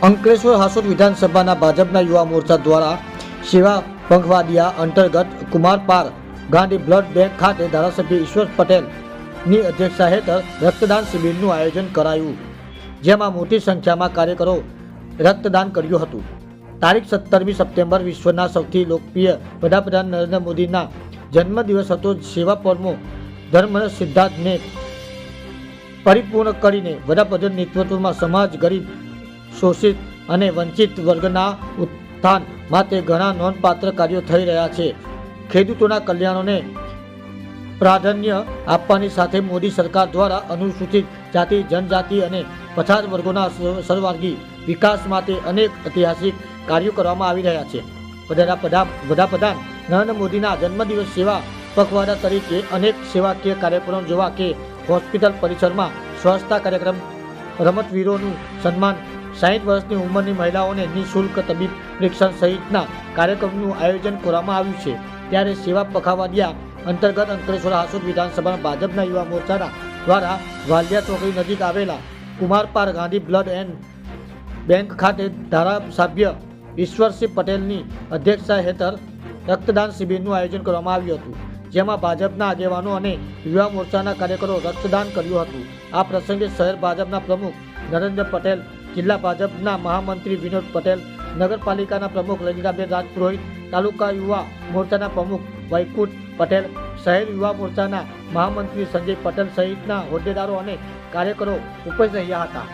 અંકલેશ્વર હાસોદ વિધાનસભાના ભાજપના યુવા મોરચા દ્વારા સેવા પખવાડિયા અંતર્ગત કુમારપાર ગાંધી બ્લડ બેંક ખાતે ધારાસભ્ય ઈશ્વર પટેલની અધ્યક્ષતા હેઠળ રક્તદાન શિબિરનું આયોજન કરાયું, જેમાં મોટી સંખ્યામાં કાર્યકરો રક્તદાન કર્યું હતું. તારીખ 17મી સપ્ટેમ્બર વિશ્વના સૌથી લોકપ્રિય વડાપ્રધાન નરેન્દ્ર મોદીના જન્મદિવસ હતો. સેવા પરમો ધર્મના સિદ્ધાંતને પરિપૂર્ણ કરીને વડાપ્રધાન નેતૃત્વમાં સમાજ, ગરીબ, શોષિત અને વંચિત વર્ગના ઉત્થાન માટે ઘણા નોંધપાત્ર કાર્યો થઈ રહ્યા છે. ખેડૂતોના કલ્યાણને પ્રાધાન્ય આપવાની સાથે મોદી સરકાર દ્વારા અનુસૂચિત જાતિ, જનજાતિ અને પછાત વર્ગોના સર્વાંગી વિકાસ માટે અનેક ઐતિહાસિક કાર્યો કરવામાં આવી રહ્યા છે. વડાપ્રધાન નરેન્દ્ર મોદીના જન્મદિવસ સેવા પખવાડા તરીકે અનેક સેવાકીય કાર્યક્રમો જેવા કે હોસ્પિટલ પરિસરમાં સ્વચ્છતા કાર્યક્રમ, રમતવીરોનું સન્માન, 60 વર્ષની ઉંમરની મહિલાઓને નિઃશુલ્ક તબીબ પરીક્ષણ સહિતના કાર્યક્રમનું આયોજન કરવામાં આવ્યું છે. ત્યારે સેવા પખવાડિયા અંતર્ગત અંકલેશ્વર હાસોદ વિધાનસભાના ભાજપના યુવા મોરચાના દ્વારા વાલિયા ચોકડી નજીક આવેલા કુમારપાર ગાંધી બ્લડ એન્ડ બેંક ખાતે ધારાસભ્ય ઈશ્વરસિંહ પટેલની અધ્યક્ષતા હેઠળ રક્તદાન શિબિરનું આયોજન કરવામાં આવ્યું હતું, જેમાં ભાજપના આગેવાનો અને યુવા મોરચાના કાર્યકરો રક્તદાન કર્યું હતું. આ પ્રસંગે શહેર ભાજપના પ્રમુખ નરેન્દ્ર પટેલ, જિલ્લા ભાજપના મહામંત્રી વિનોદ પટેલ, નગરપાલિકાના પ્રમુખ લલિતાબેન રાજપુરોહિત, તાલુકા યુવા મોરચાના પ્રમુખ વૈકુંઠ પટેલ, શહેર યુવા મોરચાના મહામંત્રી સંજય પટેલ સહિતના હોદ્દેદારો અને કાર્યકરો ઉપસ્થિત રહ્યા હતા.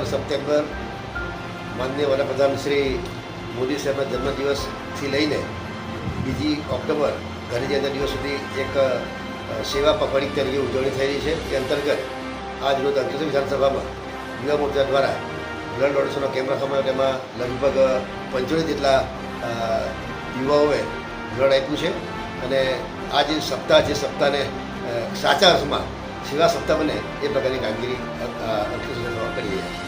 સપ્ટેમ્બર માનનીય વડાપ્રધાન શ્રી મોદી સાહેબના જન્મદિવસથી લઈને 2 ઓક્ટોબર ગાંધીજયંતિ દિવસ સુધી એક સેવા પખવાડી તરીકે ઉજવણી થઈ રહી છે. એ અંતર્ગત આજ રોજ અંકલેશ્વર વિધાનસભામાં યુવા મોરચા દ્વારા બ્લડ ડોનેશનનો કેમ્પ રાખવામાં આવ્યો. તેમાં લગભગ 75 જેટલા યુવાઓએ બ્લડ આપ્યું છે અને આ જે સપ્તાહ છે, સપ્તાહને સાચા અર્થમાં સેવા સપ્તાહ બને એ પ્રકારની કામગીરી અંકલેશ્વર કરી રહ્યા છે.